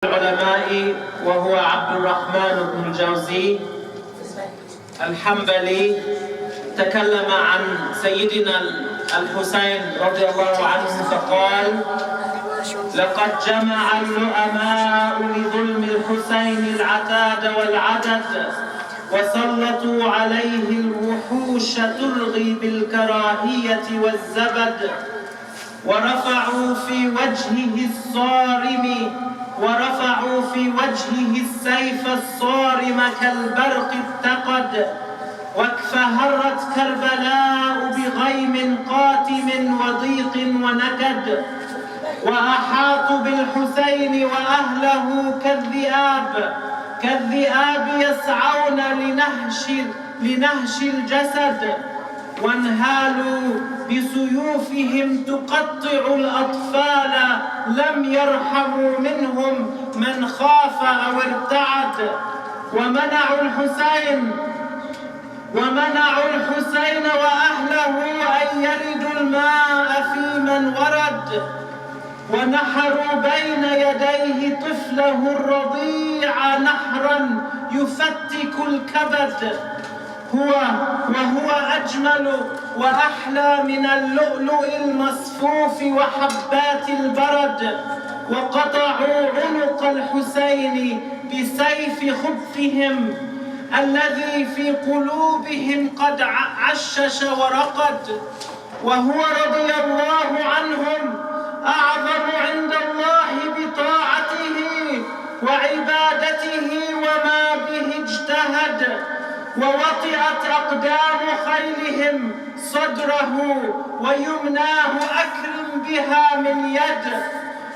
العلماء وهو عبد الرحمن بن الجوزي الحنبلي تكلم عن سيدنا الحسين رضي الله عنه فقال: لقد جمع اللؤماء لظلم الحسين العتاد والعدد، وسلطوا عليه الوحوش ترغي بالكراهية والزبد، ورفعوا في وجهه السيف الصارم كالبرق اتقد، واكفهرت كربلاء بغيم قاتم وضيق ونكد، وأحاطوا بالحسين وأهله كالذئاب يسعون لنهش الجسد، وانهالوا بسيوفهم تقطع الأطفال، لم يرحموا منهم من خاف أو ارتعد، ومنعوا الحسين وأهله أن يردوا الماء في من ورد، ونحروا بين يديه طفله الرضيع نحرا يفتك الكبد، وهو أجمل وأحلى من اللؤلؤ المصفوف وحبات البرد، وقطعوا عنق الحسين بسيف خبثهم الذي في قلوبهم قد عشش ورقد، وهو رضي الله عنهم أعظم عند الله بطاعته وعبادته وما به اجتهد، ووطئت أقدام خيلهم صدره، ويمناه أكرم بها من يد،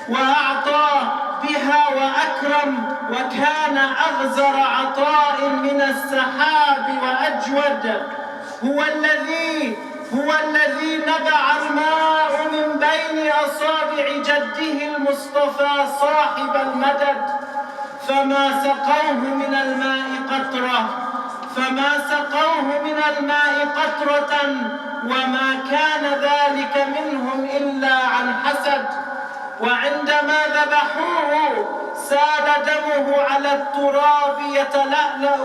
وأعطى بها وأكرم، وكان أغزر عطاء من السحاب وأجود، هو الذي نبع الماء من بين أصابع جده المصطفى صاحب المدد، فما سقوه من الماء قطرة، وما كان ذلك منهم إلا عن حسد، وعندما ذبحوه سال دمه على التراب يتلألأ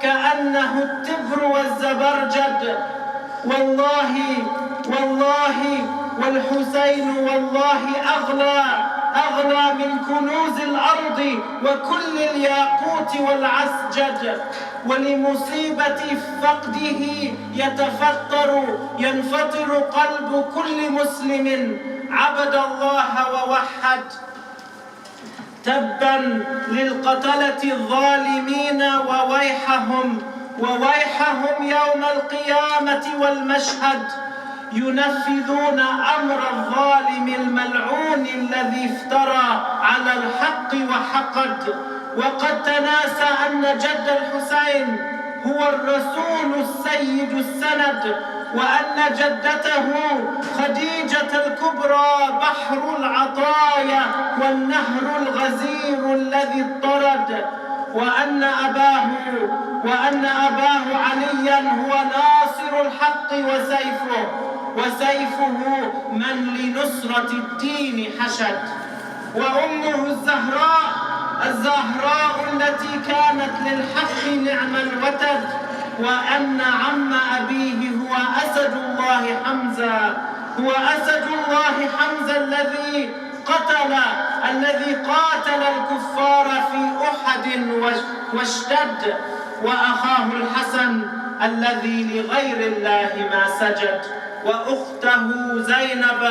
كأنه التبر والزبرجد، والحسين والله أغلى من كنوز الأرض وكل الياقوت والعسجد، ولمصيبة فقده ينفطر قلب كل مسلم عبد الله ووحد. تبا للقتلة الظالمين وويحهم يوم القيامة والمشهد، ينفذون أمر الظالم الملعون الذي افترى على الحق وحقد، وقد تناسى أن جد الحسين هو الرسول السيد السند، وأن جدته خديجة الكبرى بحر العطايا والنهر الغزير الذي اضطرد، وأن أباه عليا هو ناصر الحق وسيفه من لنصرة الدين حشد، وأمه الزهراء التي كانت للحق نعم الوتد، وأن عم أبيه هو أسد الله حمزة الذي قاتل الكفار في أحد واشتد، وأخاه الحسن الذي لغير الله ما سجد، وأخته زينب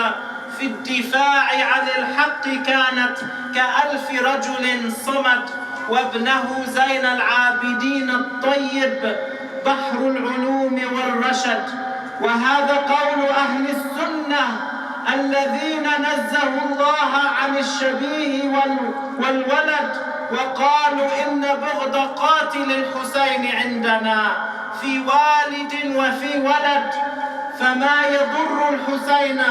في الدفاع عن الحق كانت كألف رجل صمد، وابنه زين العابدين الطيب بحر العلوم والرشد. وهذا قول أهل السنة الذين نزهوا الله عن الشبيه والولد، وقالوا إن بغض قاتل الحسين عندنا في والد وفي ولد، فما يضر الحسين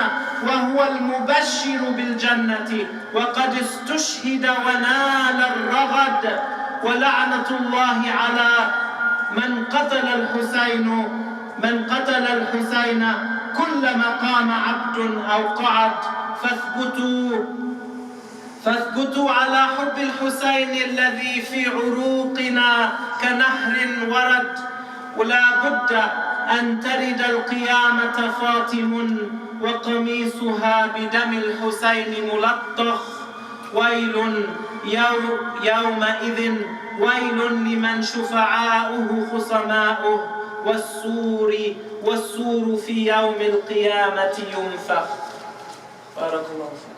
وهو المبشر بالجنة وقد استشهد ونال الرغد، ولعنة الله على من قتل الحسين كلما قام عبد أو قعد، فاثبتوا على حب الحسين الذي في عروقنا كنهر ورد ولا بد أن ترد القيامة فاطم وقميصها بدم الحسين ملطخ ويل يومئذ ويل لمن شفعاؤه خصماؤه والسور في يوم القيامة ينفخ. بارك الله فيك.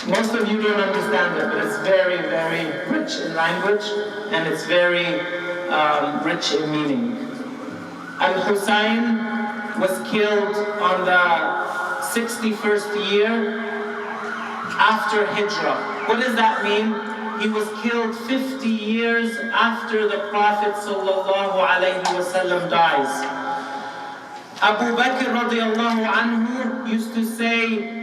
Most of you don't understand it, but it's very, very rich in language and it's very rich in meaning. Al-Husayn was killed on the 61st year after Hijrah. What does that mean? He was killed 50 years after the Prophet ﷺ dies. Abu Bakr radiallahu anhu used to say,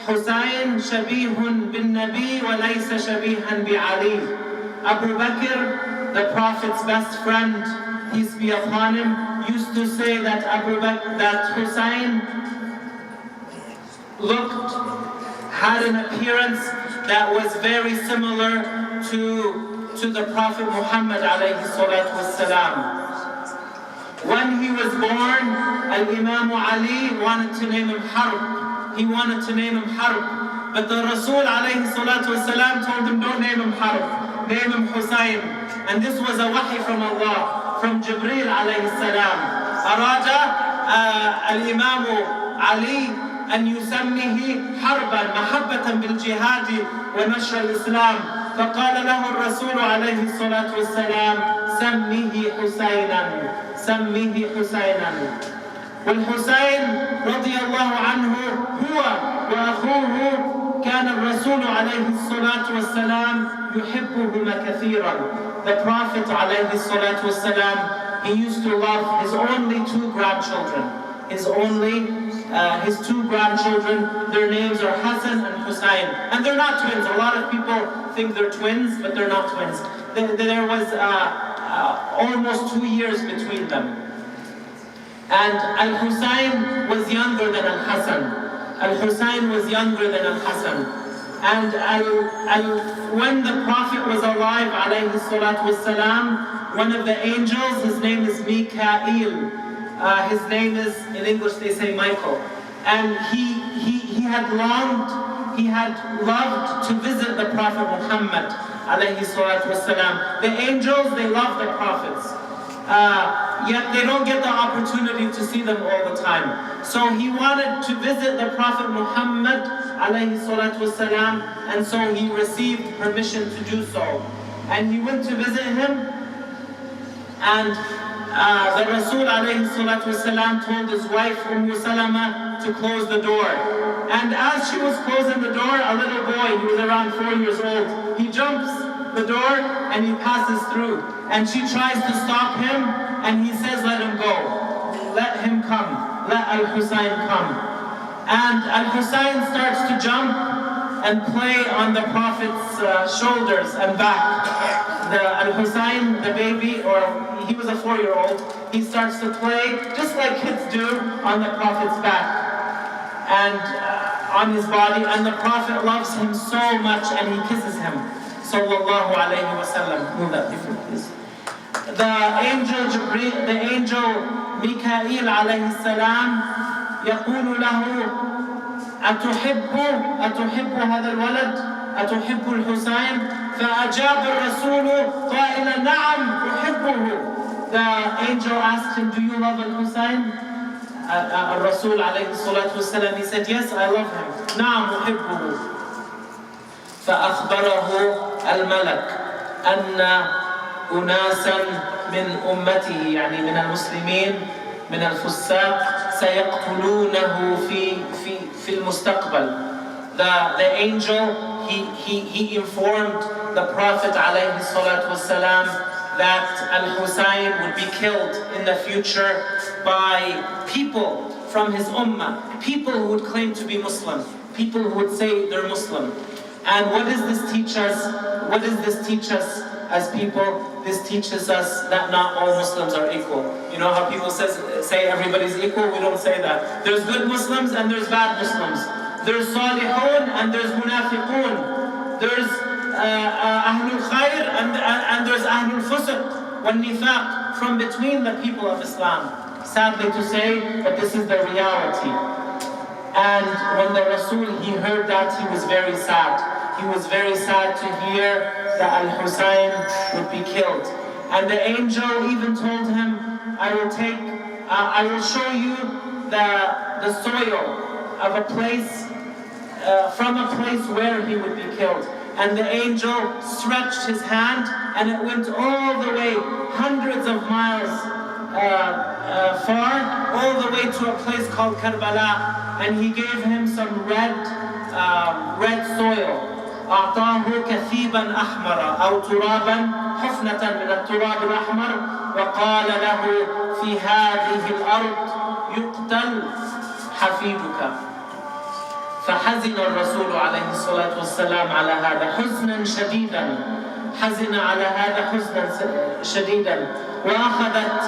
Husayn shabihun bin Nabi wa laysa shabihan bi Ali. Abu Bakr, the Prophet's best friend, peace be upon him, used to say that Husayn had an appearance that was very similar to the Prophet Muhammad alayhi salatu wassalam. When he was born, Al-Imam Ali wanted to name him Harb. He wanted to name him Harb. But the Rasul alayhi salatu wasalam told him, don't name him Harb, name him Husayn. And this was a wahi from Allah, from Jibreel alayhi salam. Arada al-Imam Ali أن يسميه حربا محبة بالجهاد ونشر الإسلام. فقال له الرسول عليه الصلاة والسلام سميه حسينا سميه حسينا. والحسين رضي الله عنه هو وأخوه كان الرسول عليه الصلاة والسلام يحبهما كثيرا. The Prophet عليه الصلاة والسلام, he used to love his only two grandchildren. His two grandchildren, their names are Hassan and Hussein. And they're not twins. A lot of people think they're twins, but they're not twins. There was almost 2 years between them. And Al-Husayn was younger than Al-Hassan. Al-Husayn was younger than Al-Hassan. And when the Prophet was alive, alayhi salatu wassalam, one of the angels, his name is Mikael. His name is, in English they say Michael. And he had loved to visit the Prophet Muhammad, alayhi salatu wassalam. The angels, they love the prophets. Yet they don't get the opportunity to see them all the time. So he wanted to visit the Prophet Muhammad alayhi salatu wasalam, and so he received permission to do so. And he went to visit him, and the Rasul alayhi salatu wasalam told his wife Salama to close the door. And as she was closing the door, a little boy, he was around 4 years old, he jumps the door and he passes through. And she tries to stop him, and he says, let him go. Let him come. Let Al-Husayn come. And Al-Husayn starts to jump and play on the Prophet's shoulders and back. Al-Husayn, the baby, or he was a 4-year-old, he starts to play just like kids do on the Prophet's back and on his body. And the Prophet loves him so much, and he kisses him. Sallallahu alayhi wa sallam. Move that different, please. The angel Mikael alayhi salam يقول له أتحب هذا الولد أتحب الحسين فأجاب الرسول قائلا نعم أحبه. The angel asked him, do you love al-Husayn? Al-Rasul alayhi salatu wasalam, he said, yes, I love him. نعم أحبه. فأخبره الملك أن أناسا من أمته يعني من المسلمين من الفساق سيقتلونه في المستقبل. The angel, he informed the Prophet عليه الصلاة والسلام that Al-Husayn would be killed in the future by people from his ummah, people who would claim to be Muslim, people who would say they're Muslim. And what does this teach us? What does this teach us as people? This teaches us that not all Muslims are equal. You know how people say everybody's equal? We don't say that. There's good Muslims and there's bad Muslims. There's salihun and there's munafiqun. There's ahlul khair and there's ahlul fusq wal nifaq from between the people of Islam. Sadly to say, but this is the reality. And when the Rasul, he heard that, he was very sad. He was very sad to hear that Al-Husayn would be killed. And the angel even told him, I will show you the soil of a place, from a place where he would be killed. And the angel stretched his hand and it went all the way, hundreds of miles far, all the way to a place called Karbala. And he gave him some red soil. أعطاه كثيبا أحمر أو ترابا حفنة من التراب الأحمر وقال له في هذه الأرض يقتل حفيدك. فحزن الرسول عليه الصلاة والسلام على هذا حزنا شديدا. حزن على هذا حزنا شديدا وأخذت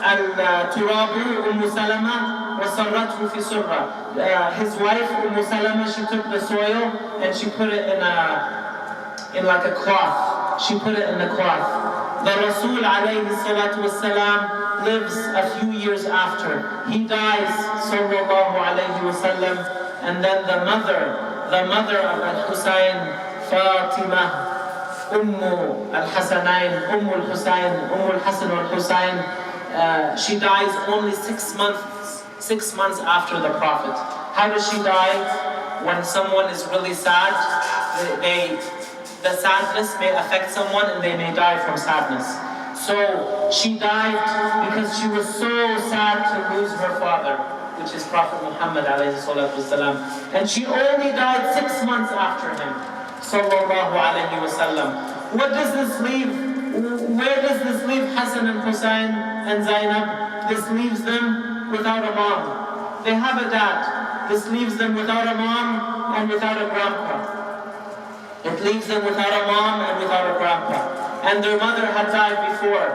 التراب أم سلمة وصرته في سرة. His wife Umm Salama, she took the soil and she put it in like a cloth. She put it in the cloth. The Rasul alayhi salatu wasalam lives a few years after. He dies sallallahu alayhi wasallam, and then the mother of Al-Husayn, Fatima, Al-Hasanayn, Al-Husayn, Al-Hasan al-Husayn, she dies only 6 months after the Prophet. How does she die? When someone is really sad, the sadness may affect someone and they may die from sadness. So she died because she was so sad to lose her father, which is Prophet Muhammad alayhi salatu wasalam. And she only died 6 months after him, sallallahu alayhi wasallam. What does this leave? Where does this leave Hassan and Hussein and Zainab? This leaves them without a mom. They have a dad. This leaves them without a mom and without a grandpa. It leaves them without a mom and without a grandpa. And their mother had died before,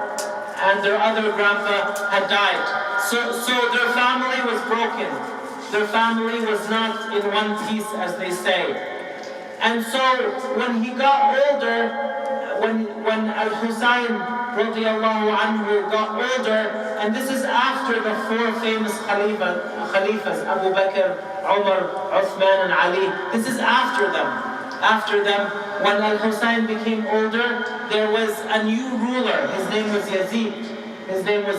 and their other grandpa had died. So their family was broken. Their family was not in one piece, as they say. And so when he got older, when Al-Husayn radiallahu anhu got older, and this is after the 4 famous Khalifas, Abu Bakr, Umar, Uthman and Ali. This is after them. After them, when Al-Husayn became older, there was a new ruler. His name was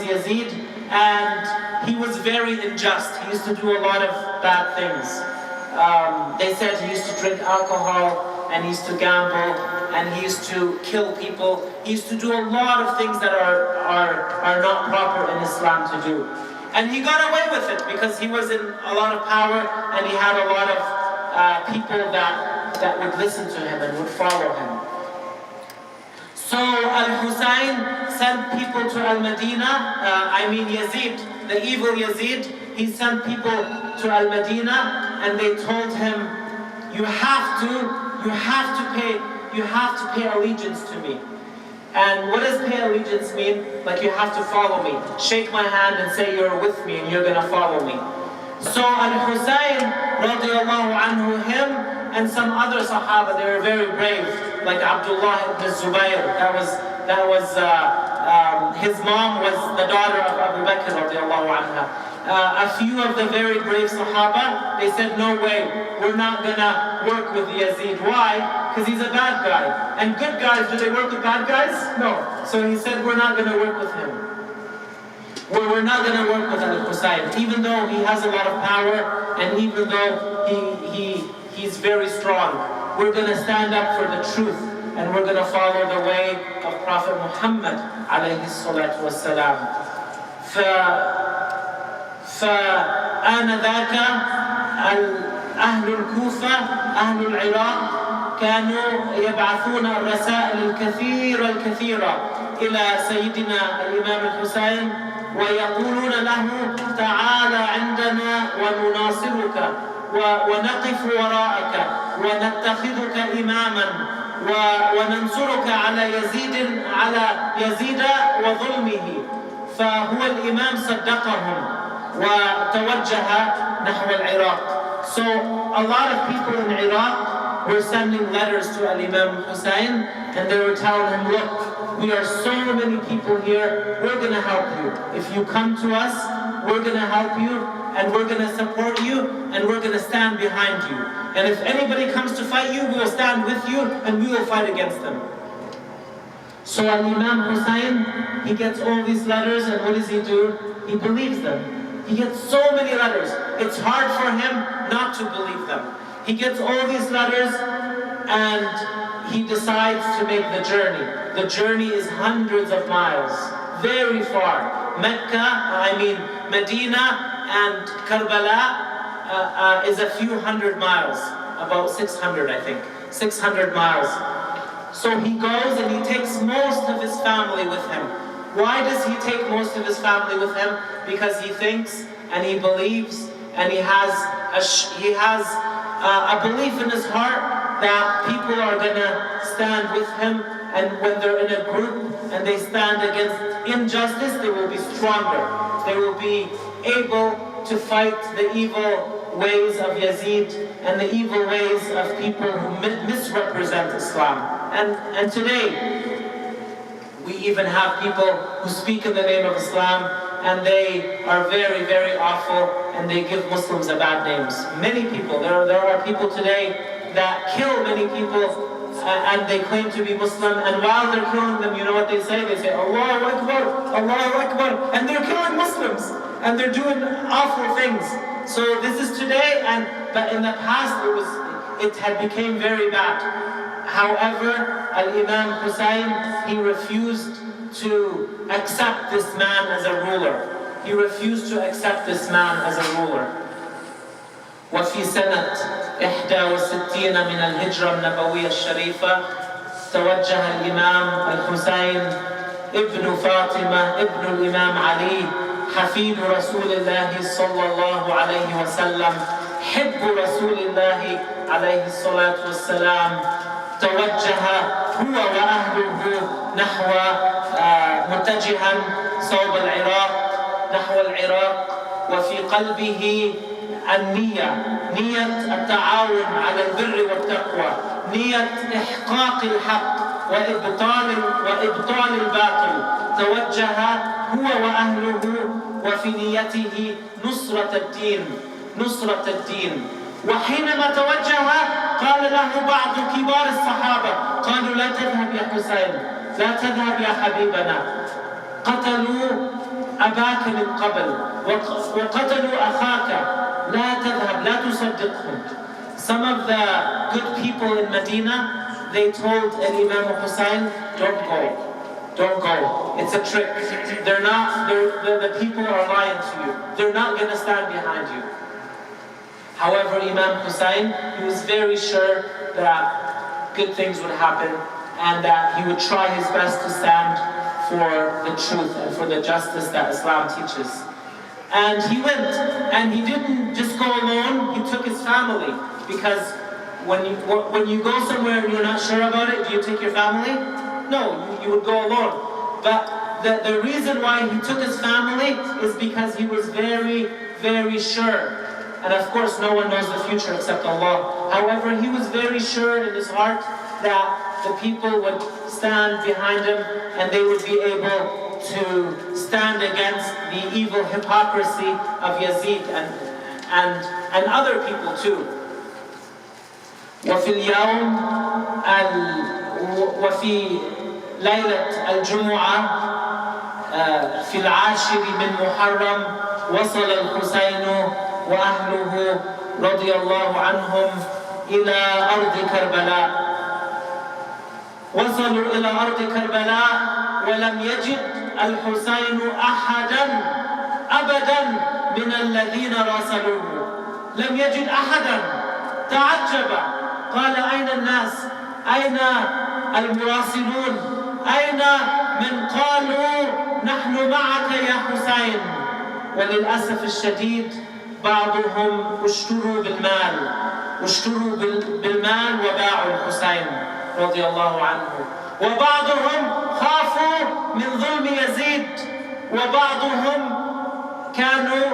Yazid. And he was very unjust. He used to do a lot of bad things. They said he used to drink alcohol, and he used to gamble, and he used to kill people. He used to do a lot of things that are not proper in Islam to do. And he got away with it because he was in a lot of power, and he had a lot of people that would listen to him and would follow him. So Al-Husayn sent people to Al-Madinah, Yazid, the evil Yazid, he sent people to Al-Madinah, and they told him, you have to pay allegiance to me. And what does pay allegiance mean? Like, you have to follow me. Shake my hand and say you're with me and you're gonna follow me. So Al-Husayn radiallahu anhu, him and some other Sahaba, they were very brave, like Abdullah ibn Zubayr. His mom was the daughter of Abu Bakr radiallahu anha. A few of the very brave Sahaba, they said, no way, we're not gonna work with Yazid. Why? Because he's a bad guy. And good guys, do they work with bad guys? No. So he said, we're not gonna work with him. We're not gonna work with Al-Husayn, even though he has a lot of power, and even though he's very strong. We're gonna stand up for the truth, and we're gonna follow the way of Prophet Muhammad alayhi salatu wassalam. فآنذاك أهل الكوفة أهل العراق كانوا يبعثون الرسائل الكثيرة إلى سيدنا الإمام الحسين ويقولون له تعال عندنا ونناصرك ونقف وراءك ونتخذك إماما وننصرك على يزيد وظلمه. فهو الإمام صدقهم وتوجه نحو العراق. So a lot of people in Iraq were sending letters to Imam Hussein, and they were telling him, look, we are so many people here, we're going to help you. If you come to us, we're going to help you, and we're going to support you, and we're going to stand behind you. And if anybody comes to fight you, we will stand with you, and we will fight against them. So Imam Hussein, he gets all these letters, and what does he do? He believes them. He gets so many letters. It's hard for him not to believe them. He gets all these letters, and he decides to make the journey. The journey is hundreds of miles, very far. Medina and Karbala is a few hundred miles, about 600 I think, 600 miles. So he goes and he takes most of his family with him. Why does he take most of his family with him? Because he thinks and he believes and he has a belief in his heart that people are going to stand with him, and when they're in a group and they stand against injustice, they will be stronger. They will be able to fight the evil ways of Yazid and the evil ways of people who misrepresent Islam. And today, we even have people who speak in the name of Islam, and they are very, very awful, and they give Muslims a bad names. Many people, there are people today that kill many people, and they claim to be Muslim, and while they're killing them, you know what they say? They say, Allahu Akbar, and they're killing Muslims, and they're doing awful things. So this is today, but in the past it had became very bad. However, Imam Hussein, he refused to accept this man as a ruler. He refused to accept this man as a ruler. وفي سنة 61 من الهجرة النبوية الشريفة توجه الإمام الحسين ابن فاطمة ابن الإمام علي حفيد رسول الله صلى الله عليه وسلم حب رسول الله عليه الصلاة والسلام، توجه هو وأهله نحو متجها صوب العراق نحو العراق، وفي قلبه نية التعاون على البر والتقوى، نية إحقاق الحق وإبطال الباطل. توجه هو وأهله وفي نيته نصرة الدين. وحينما توجه قال له بعض كبار الصحابة، قالوا لا تذهب يا حسين، لا تذهب يا حبيبنا، قتلوا أباك من قبل وقتلوا أخاك، لا تذهب، لا تصدقهم. Some of the good people in Medina, they told Imam Hussein, don't go, it's a trick. The people are lying to you, they're not going to stand behind you. However, Imam Hussein, he was very sure that good things would happen and that he would try his best to stand for the truth and for the justice that Islam teaches. And he went, and he didn't just go alone, he took his family. Because when you go somewhere and you're not sure about it, do you take your family? No, you would go alone. But the reason why he took his family is because he was very, very sure. And of course, no one knows the future except Allah. However, he was very sure in his heart that the people would stand behind him and they would be able to stand against the evil hypocrisy of Yazid and other people too. وفي ليلة الجمعة في 10 من محرم وصل الحسين وأهله رضي الله عنهم إلى أرض كربلاء. وصلوا إلى أرض كربلاء ولم يجد الحسين أحدا أبدا من الذين راسلوه. لم يجد أحدا، تعجب، قال أين الناس؟ أين المراسلون؟ أين من قالوا نحن معك يا حسين؟ وللأسف الشديد بعضهم اشتروا بالمال وباعوا الحسين رضي الله عنه. وبعضهم خافوا من ظلم يزيد، وبعضهم كانوا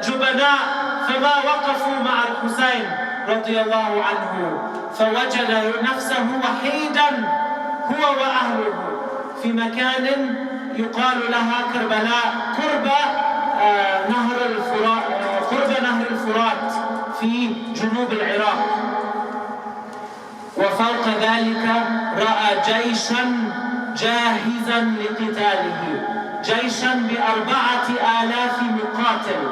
جبناء فما وقفوا مع الحسين رضي الله عنه، فوجد نفسه وحيدا هو وأهله في مكان يقال لها كربلاء، قرب نهر الفرات في جنوب العراق. وفوق ذلك رأى جيشا جاهزا لقتاله، جيشا ب4,000 مقاتل.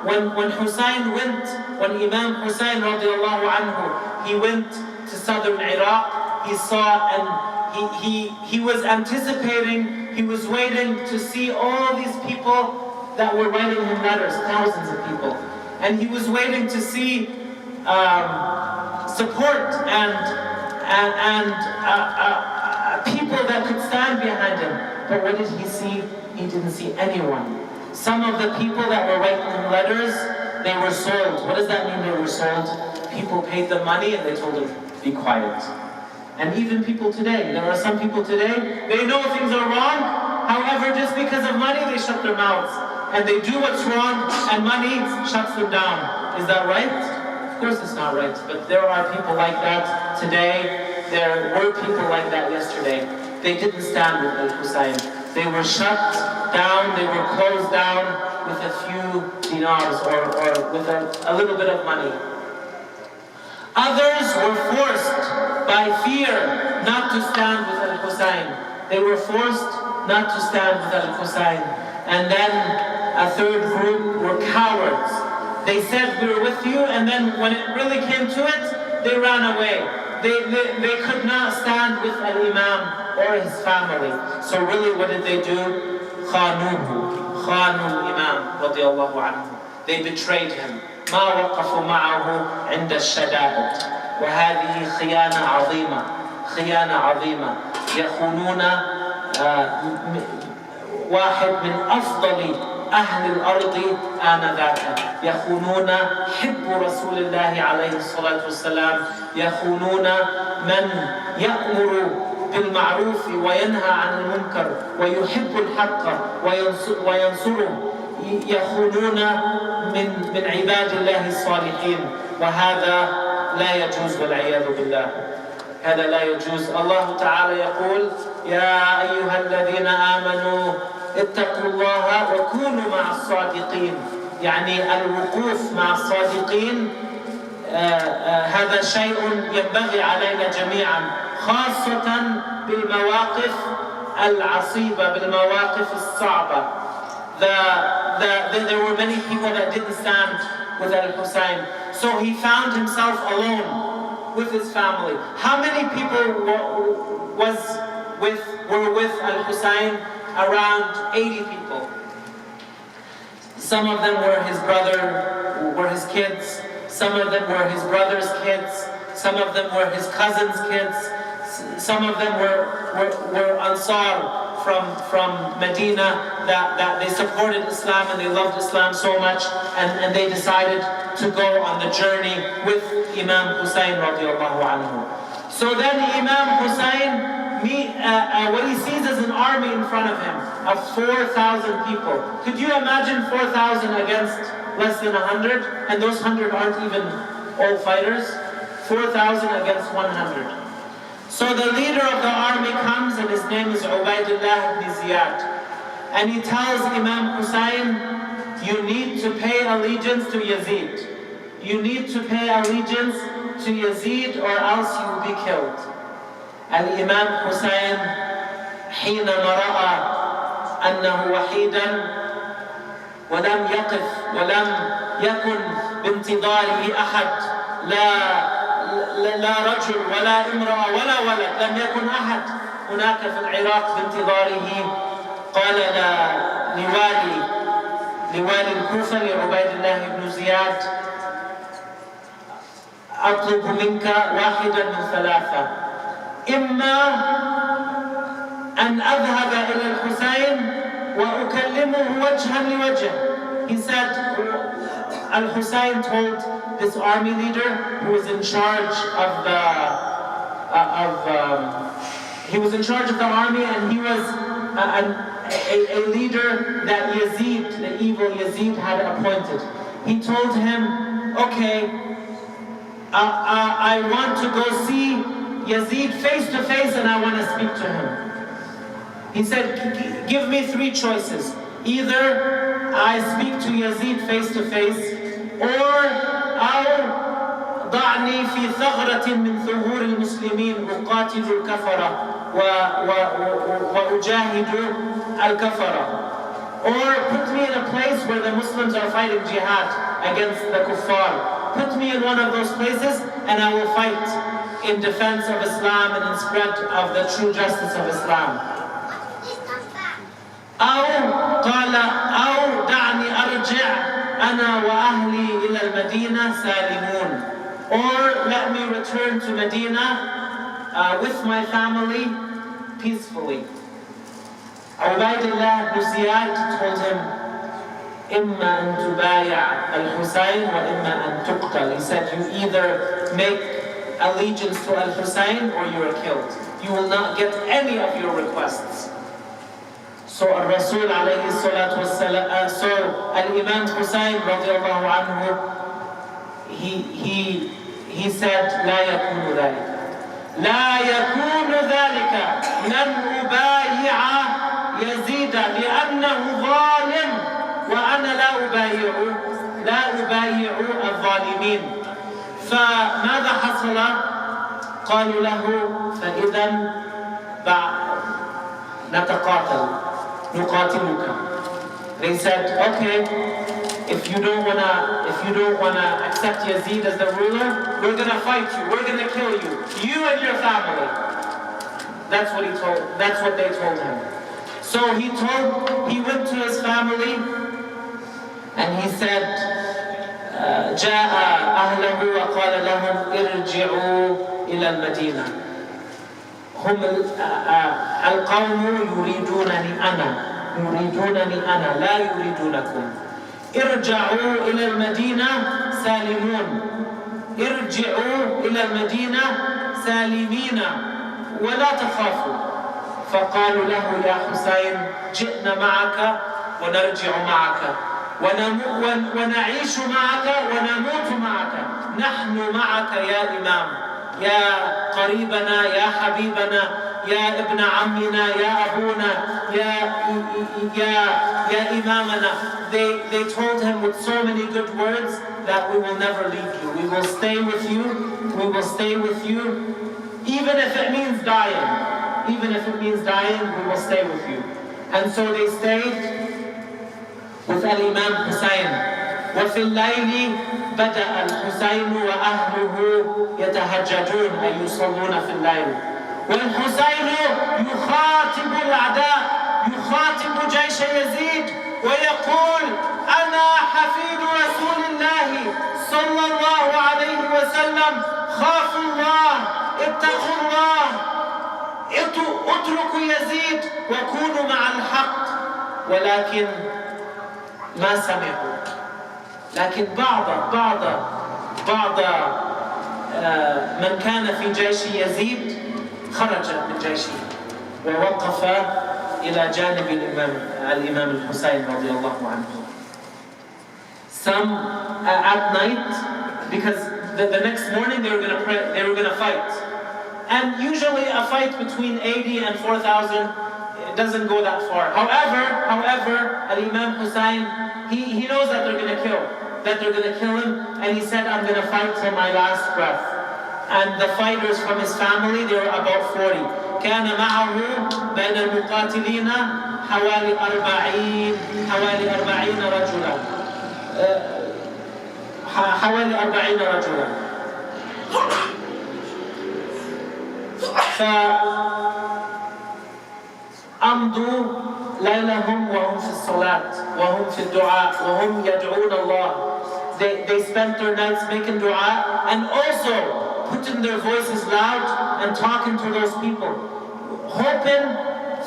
When Hussein went, when Imam Hussein radiallahu anhu, he went to southern Iraq, he saw and he was anticipating, he was waiting to see all these people that were writing him letters, thousands of people. And he was waiting to see support and people that could stand behind him. But what did he see? He didn't see anyone. Some of the people that were writing him letters, they were sold. What does that mean, they were sold? People paid them money and they told him, be quiet. And even people today, there are some people today, they know things are wrong, however, just because of money, they shut their mouths. And they do what's wrong, and money shuts them down. Is that right? Of course it's not right, but there are people like that today. There were people like that yesterday. They didn't stand with Al-Hussein. They were shut down, they were closed down with a few dinars or with a little bit of money. Others were forced by fear not to stand with Al-Hussein. They were forced not to stand with Al-Hussein. And then a third group were cowards. They said, we were with you, and then when it really came to it, they ran away. They could not stand with Al-Imam or his family. So really, what did they do? خانوه الإمام رضي الله عنه. They betrayed him. ما وقفوا معه عند الشدائد. وهذه خيانة عظيمة. يخونون واحد من أفضل أهل الأرض آنذاك. يخونون حب رسول الله عليه الصلاة والسلام. يخونون من يأمر بالمعروف وينهى عن المنكر ويحب الحق وينصره. يخونون من عباد الله الصالحين، وهذا لا يجوز والعياذ بالله. هذا لا يجوز. الله تعالى يقول يا أيها الذين آمنوا اتقوا الله وكونوا مع الصادقين. يعني الوقوف مع الصادقين هذا شيء ينبغي علينا جميعا، خاصة بالمواقف العصيبة، بالمواقف الصعبة. There were many people that didn't stand with Al-Hussein, so he found himself alone with his family. How many people were with Al-Hussein? Around 80 people. Some of them were his brother, were his kids. Some of them were his brother's kids. Some of them were his cousin's kids. Some of them were Ansar from Medina that they supported Islam and they loved Islam so much, and they decided to go on the journey with Imam Hussein radiallahu anhu. So then Imam Hussein, what he sees is an army in front of him of 4,000 people. Could you imagine 4,000 against less than 100? And those 100 aren't even all fighters. 4,000 against 100. So the leader of the army comes, and his name is Ubaidullah ibn Ziyad. And he tells Imam Hussein, you need to pay allegiance to Yazid. You need to pay allegiance to Yazid or else you will be killed. الإمام حسين حينما رأى أنه وحيدا ولم يقف ولم يكن بانتظاره أحد، لا رجل ولا امرأة ولا ولد، لم يكن أحد هناك في العراق بانتظاره، قال لوالي الكوفة لعبيد الله بن زياد أطلب منك واحدا من ثلاثة، إما أن أذهب إلى الحسين وأكلمه وجها لوجه. He said, Al-Hussein told this army leader who was in charge of he was in charge of the army, and he was a leader that Yazid, the evil Yazid, had appointed. He told him, okay, I want to go see Yazid face to face and I want to speak to him. He said, give me three choices. Either I speak to Yazid face to face, or أو ضعني في ثغرة من ثغور المسلمين أقاتل الكفرة وأجاهد الكفرة. Or put me in a place where the Muslims are fighting jihad against the kuffar. Put me in one of those places and I will fight in defense of Islam and in spread of the true justice of Islam. أو قال أو دعني أرجع أنا وأهلي إلى المدينة سالمون. Or let me return to Medina with my family peacefully. Ubaydullah ibn Ziyad told him, إما أن تبايع الحسين وإما أن تقتل. He said, you either make allegiance to Al-Hussein or you are killed. You will not get any of your requests. So Rasul alayhi salatu wassalam, so Al-Imam Hussein radiallahu anhu, he said, لا يكون ذلك. لا يكون ذلك. لن أبايع يزيد لأنه ظالم وأنا لا أبايع الظالمين. فماذا حصل؟ قالوا له فإذا نتقاتل نقاتلك. They said, okay, if you don't wanna accept Yazid as the ruler, we're gonna fight you, we're gonna kill you, you and your family. That's what they told him. So he went to his family and he said, جاء أهله وقال لهم ارجعوا إلى المدينة. هم القوم يريدونني أنا لا يريدونكم. ارجعوا إلى المدينة سالمون. ارجعوا إلى المدينة سالمين ولا تخافوا. فقالوا له يا حسين جئنا معك ونرجع معك ونعيش معك ونموت معك. نحن معك يا إمام، يا قريبنا، يا حبيبنا، يا ابن عمنا، يا أبونا، يا إمامنا. They told him with so many good words that we will never leave you. We will stay with you. We will stay with you. Even if it means dying. Even if it means dying, we will stay with you. And so they stayed with Al-Imam Hussein. وفي الليل بدأ الحسين وأهله يتهجدون أي يصلون في الليل. والحسين يخاطب الأعداء، يخاطب جيش يزيد ويقول أنا حفيد رسول الله صلى الله عليه وسلم، خافوا الله، اتقوا الله، اتركوا يزيد وكونوا مع الحق. ولكن ما سمعوا. لكن بعض من كان في جيش يزيد خرج من جيشه ووقف إلى جانب الإمام الحسين رضي الله عنه. Some at night, because the next morning they were going to fight. And usually a fight between 80 and 4,000, it doesn't go that far. However, Al-Imam Hussein, he knows that they're going to kill him, and he said, I'm going to fight till my last breath. And the fighters from his family, they were about 40. كان معه بين المقاتلين حوالي 40 رجلا. حوالي 40 رجلا. فأمضوا ليلهم وهم في الصلاة وهم في الدعاء وهم يدعون الله. They spent their nights making dua and also putting their voices loud and talking to those people, hoping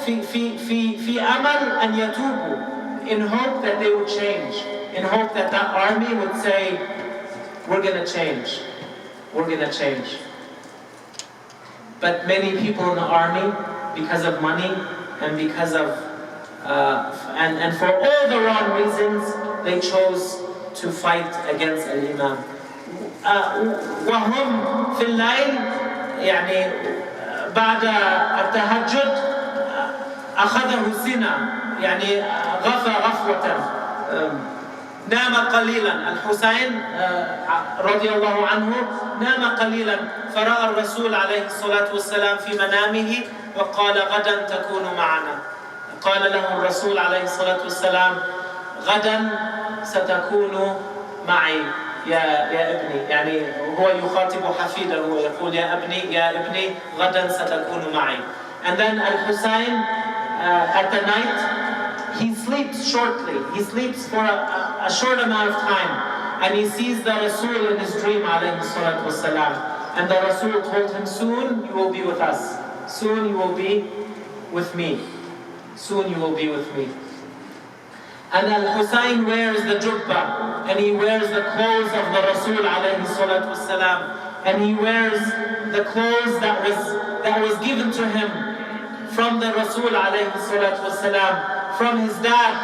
في أمل أن يتوبوا, in hope that they would change, in hope that that army would say, we're going to change. We're going to change. But many people in the army, because of money and because of, and for all the wrong reasons, they chose to fight against al-Imam. وهم في الليل يعني بعد التهجد أخذه سنة يعني غفى غفوة نام قليلا. الحسين رضي الله عنه نام قليلا فرأى الرسول عليه الصلاة والسلام في منامه وقال غدا تكون معنا. قال له الرسول عليه الصلاة والسلام غدا ستكون معي يا ابني، يعني هو يخاطب حفيده ويقول يا ابني غدا ستكون معي. And then Al-Hussein at the night he sleeps shortly. He sleeps for a short amount of time, and he sees the Rasul in his dream alayhi salatu wasalam. And the Rasul told him, soon you will be with us. Soon you will be with me. Soon you will be with me. And Al-Hussein wears the jubba, and he wears the clothes of the Rasul alayhi salatu wasalam, and he wears the clothes that was given to him from the Rasul alayhi salatu wasalam, from his dad,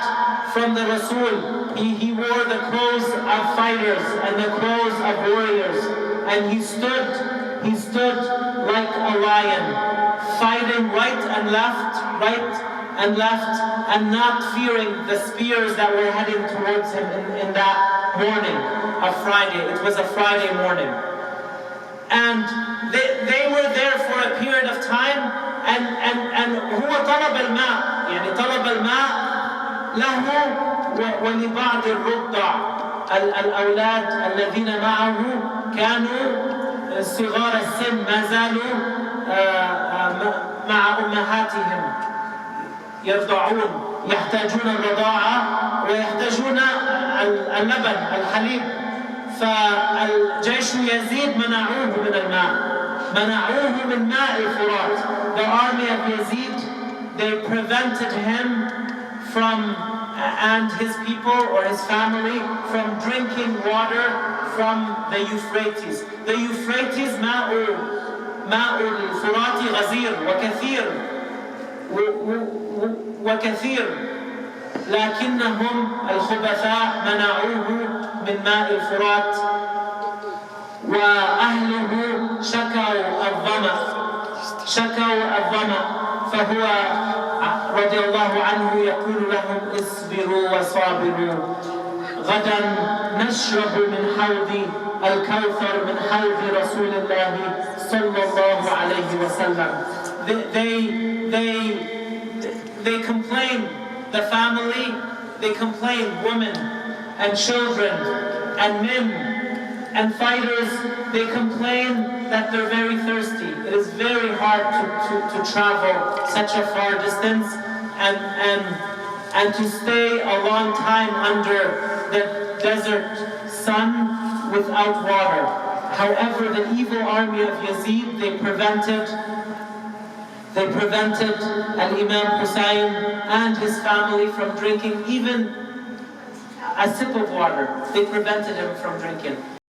from the Rasul. He wore the clothes of fighters and the clothes of warriors, and he stood like a lion, fighting right and left, and not fearing the spears that were heading towards him in that morning of Friday. It was a Friday morning. And they were there for a period of time, and هو طلب الماء، يعني طلب الماء له ولبعض الرضع. الأولاد الذين معه كانوا صغار السن، ما زالوا مع أمهاتهم يرضعون، يحتاجون الرضاعة ويحتاجون اللبن الحليب. فالجيش يزيد منعوه من الماء، منعوه من ماء الفرات. The army of Yazid, they prevented him from, and his people or his family, from drinking water from the Euphrates. The Euphrates ماء الفرات غزير وكثير، لكنهم الخبثاء منعوه من ماء الفرات، وأهله شكوا الظمأ. فهو رضي الله عنه يقول لهم اصبروا وصابروا، غدا نشرب من حوض الكوثر من حوض رسول الله صلى الله عليه وسلم. They complain, the family, they complain, women and children and men and fighters, they complain that they're very thirsty. It is very hard to travel such a far distance and to stay a long time under the desert sun without water. However, the evil army of Yazid, they prevented Al-Imam Hussein and his family from drinking even a sip of water. They prevented him from drinking.